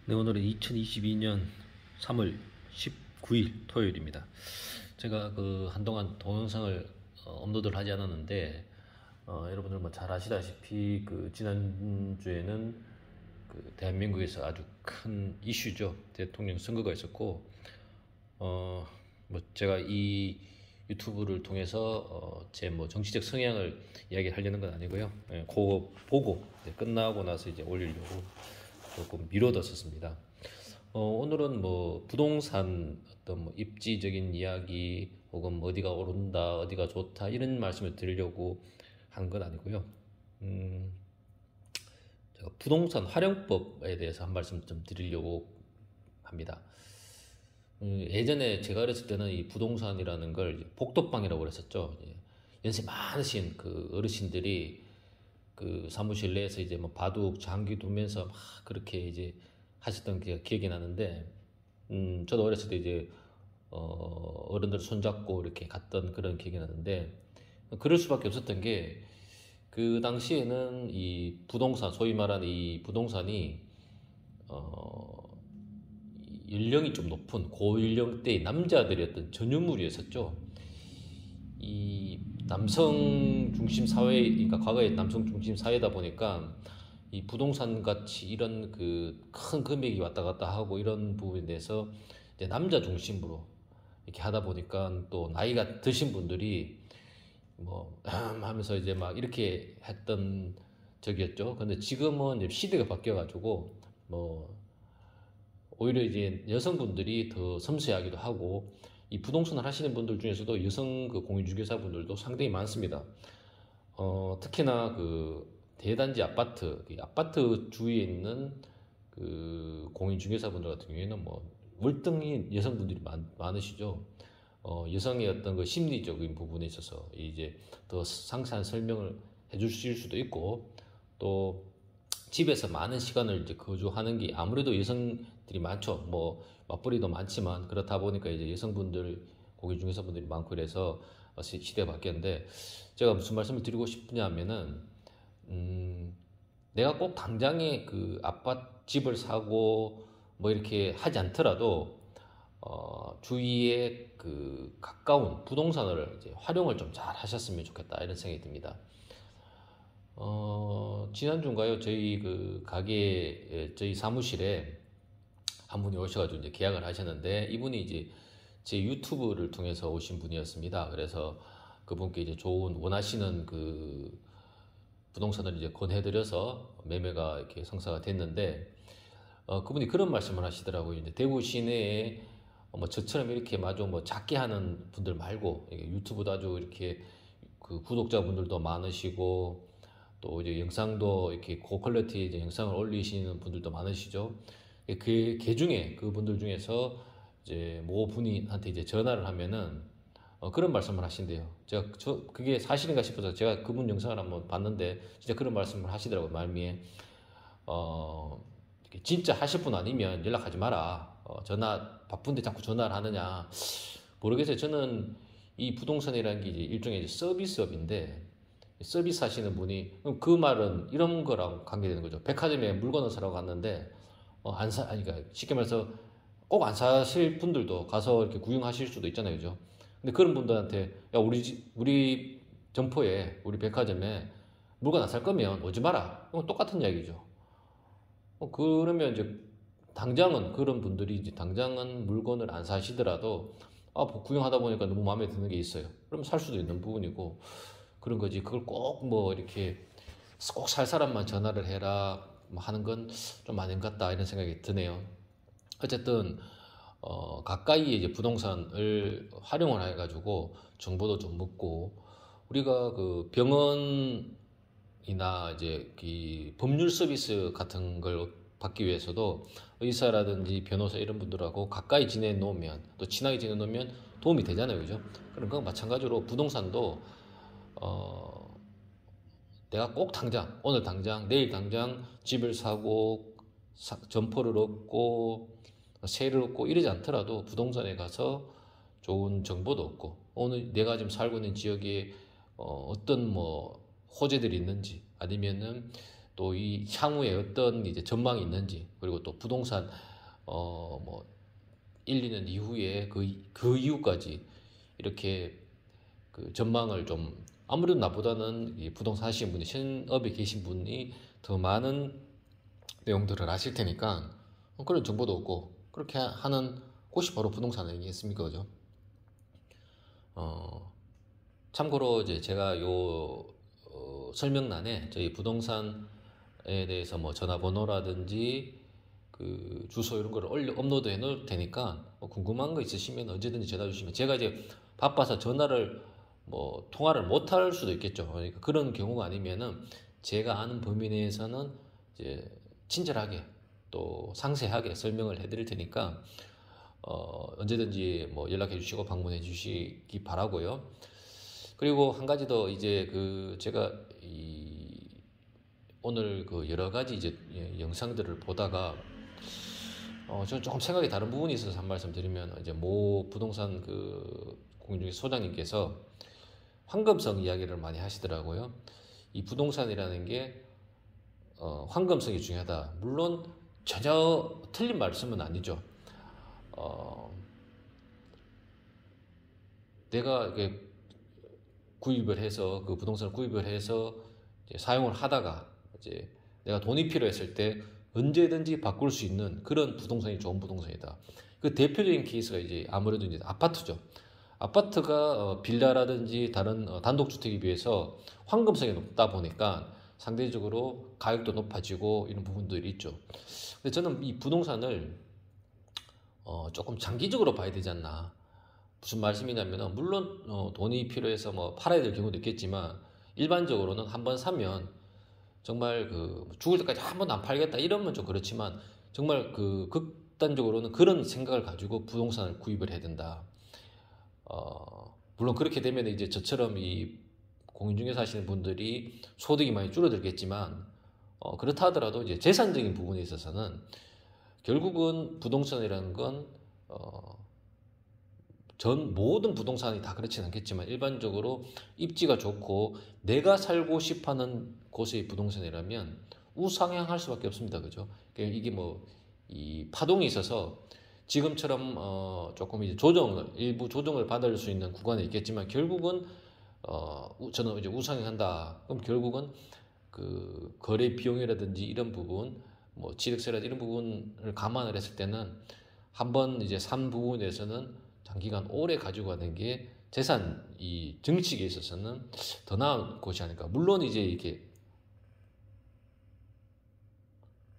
네, 오늘은 2022년 3월 19일 토요일입니다. 제가 한동안 동영상을 업로드를 하지 않았는데, 여러분들 뭐 잘 아시다시피 지난주에는 대한민국에서 아주 큰 이슈죠. 대통령 선거가 있었고, 뭐 제가 이 유튜브를 통해서 제 정치적 성향을 이야기하려는 건 아니고요. 그거 보고 끝나고 나서 이제 올리려고 조금 미뤄뒀었습니다. 오늘은 부동산 어떤 입지적인 이야기 혹은 어디가 오른다, 어디가 좋다 이런 말씀을 드리려고 한 건 아니고요. 제가 부동산 활용법에 대해서 한 말씀 좀 드리려고 합니다. 예전에 제가 어렸을 때는 이 부동산이라는 걸 복덕방이라고 그랬었죠. 연세 많으신 어르신들이 사무실 내에서 이제 바둑, 장기 두면서 막 그렇게 이제 하셨던 게 기억이 나는데, 저도 어렸을 때 이제, 어른들 손잡고 이렇게 갔던 그런 기억이 나는데, 그럴 수밖에 없었던 게, 그 당시에는 이 부동산, 소위 말하는 이 부동산이, 연령이 좀 높은 고연령대의 남자들이었던 전유물이었었죠. 이 남성 중심 사회, 그러니까 과거에 남성 중심 사회다 보니까 이 부동산 가치 이런 큰 금액이 왔다 갔다 하고 이런 부분에 대해서 이제 남자 중심으로 이렇게 하다 보니까 또 나이가 드신 분들이 하면서 이제 막 이렇게 했던 적이었죠. 근데 지금은 이제 시대가 바뀌어가지고 오히려 이제 여성분들이 더 섬세하기도 하고, 이 부동산을 하시는 분들 중에서도 여성 공인중개사분들도 상당히 많습니다. 특히나 대단지 아파트, 아파트 주위에 있는 공인중개사분들 같은 경우에는 월등히 여성분들이 많으시죠. 여성의 어떤 심리적인 부분에 있어서 이제 더 상세한 설명을 해주실 수도 있고, 또 집에서 많은 시간을 이제 거주하는 게 아무래도 여성들이 많죠. 맞벌이도 많지만 그렇다 보니까 이제 여성분들 고객중개사분들이 많고, 그래서 시대가 바뀌었는데, 제가 무슨 말씀을 드리고 싶냐면은 내가 꼭 당장에 아파트 집을 사고 이렇게 하지 않더라도 주위에 가까운 부동산을 이제 활용을 좀 잘 하셨으면 좋겠다 이런 생각이 듭니다. 지난주인가요? 저희 가게, 저희 사무실에 한 분이 오셔가지고 이제 계약을 하셨는데, 이분이 이제 제 유튜브를 통해서 오신 분이었습니다. 그래서 그분께 이제 좋은 원하시는 부동산을 이제 권해드려서 매매가 이렇게 성사가 됐는데, 그분이 그런 말씀을 하시더라고요. 이제 대구 시내에 저처럼 이렇게 마저 작게 하는 분들 말고, 유튜브도 아주 이렇게 구독자분들도 많으시고, 또 이제 영상도 이렇게 고퀄리티 이제 영상을 올리시는 분들도 많으시죠. 그 중에 그분들 중에서 이제 모 분한테 이제 전화를 하면은 그런 말씀을 하신대요. 제가 그게 사실인가 싶어서 제가 그분 영상을 한번 봤는데, 진짜 그런 말씀을 하시더라고요. 말미에 진짜 하실 분 아니면 연락하지 마라. 전화 바쁜데 자꾸 전화를 하느냐 모르겠어요. 저는 이 부동산이라는 게 이제 일종의 이제 서비스업인데, 서비스 하시는 분이 그 말은 이런 거랑 관계되는 거죠. 백화점에 물건을 사러 갔는데 그러니까 쉽게 말해서 꼭 안 사실 분들도 가서 이렇게 구경하실 수도 있잖아요, 그죠? 근데 그런 분들한테 야, 우리 점포에, 우리 백화점에 물건 안 살 거면 오지 마라. 이건 똑같은 이야기죠. 그러면 이제 당장은 그런 분들이 이제 당장은 물건을 안 사시더라도 구경하다 보니까 너무 마음에 드는 게 있어요. 그럼 살 수도 있는 부분이고 그런 거지. 그걸 꼭 이렇게 꼭 살 사람만 전화를 해라 하는 건 좀 아닌 것 같다 이런 생각이 드네요. 어쨌든 가까이에 이제 부동산을 활용을 해가지고 정보도 좀 묻고, 우리가 병원이나 이제 법률 서비스 같은 걸 받기 위해서도 의사라든지 변호사 이런 분들하고 가까이 지내 놓으면, 또 친하게 지내 놓으면 도움이 되잖아요, 그죠? 그런 거 마찬가지로 부동산도 내가 꼭 당장, 오늘 당장, 내일 당장 집을 사고 점포를 얻고 세를 얻고 이러지 않더라도 부동산에 가서 좋은 정보도 얻고, 오늘 내가 지금 살고 있는 지역에 어떤 호재들이 있는지, 아니면은 또 이 향후에 어떤 이제 전망이 있는지, 그리고 또 부동산 뭐 1, 2년 이후에 그 이후까지 이렇게 그 전망을 좀, 아무래도 나보다는 이 부동산 하시는 분이, 신업에 계신 분이 더 많은 내용들을 아실 테니까 그런 정보도 없고 그렇게 하는 곳이 바로 부동산 아니겠습니까, 그죠? 참고로 이제 제가 요 설명란에 저희 부동산에 대해서 뭐 전화번호라든지 그 주소 이런 거를 업로드 해 놓을 테니까 궁금한 거 있으시면 언제든지 전화 주시면, 제가 이제 바빠서 전화를 뭐 통화를 못 할 수도 있겠죠. 그러니까 그런 경우가 아니면은 제가 아는 범위 내에서는 이제 친절하게 또 상세하게 설명을 해드릴 테니까 언제든지 뭐 연락해 주시고 방문해 주시기 바라고요. 그리고 한 가지 더, 이제 그 제가 오늘 그 여러 가지 이제 영상들을 보다가 저는 조금 생각이 다른 부분이 있어서 한 말씀 드리면, 이제 모 부동산 그 공인중개 소장님께서 황금성 이야기를 많이 하시더라고요. 이 부동산이라는 게 황금성이 중요하다. 물론 전혀 틀린 말씀은 아니죠. 내가 이게 구입을 해서, 그 부동산을 구입을 해서 이제 사용을 하다가 이제 내가 돈이 필요했을 때 언제든지 바꿀 수 있는 그런 부동산이 좋은 부동산이다. 그 대표적인 케이스가 이제 아무래도 이제 아파트죠. 아파트가 빌라라든지 다른 단독주택에 비해서 황금성이 높다 보니까 상대적으로 가격도 높아지고 이런 부분들이 있죠. 근데 저는 이 부동산을 조금 장기적으로 봐야 되지 않나. 무슨 말씀이냐면, 물론 돈이 필요해서 뭐 팔아야 될 경우도 있겠지만 일반적으로는 한번 사면 정말 그 죽을 때까지 한 번도 안 팔겠다 이러면 좀 그렇지만, 정말 그 극단적으로는 그런 생각을 가지고 부동산을 구입을 해야 된다. 물론 그렇게 되면 이제 저처럼 이 공인중개사 하시는 분들이 소득이 많이 줄어들겠지만, 그렇다 하더라도 이제 재산적인 부분에 있어서는 결국은 부동산이라는 건 전 모든 부동산이 다 그렇지는 않겠지만 일반적으로 입지가 좋고 내가 살고 싶어하는 곳의 부동산이라면 우상향할 수밖에 없습니다, 그죠? 이게 뭐 이 파동이 있어서 지금처럼 조금 이제 일부 조정을 받을 수 있는 구간이 있겠지만, 결국은 저는 이제 우상향한다. 그럼 결국은 그 거래 비용이라든지 이런 부분, 뭐 취득세라든지 이런 부분을 감안을 했을 때는 한번 이제 산 부분에서는 장기간 오래 가지고 가는 게 재산 이 증식에 있어서는 더 나은 곳이 아닐까. 물론 이제 이렇게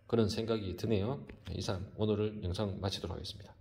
그런 생각이 드네요. 이상 오늘을 영상 마치도록 하겠습니다.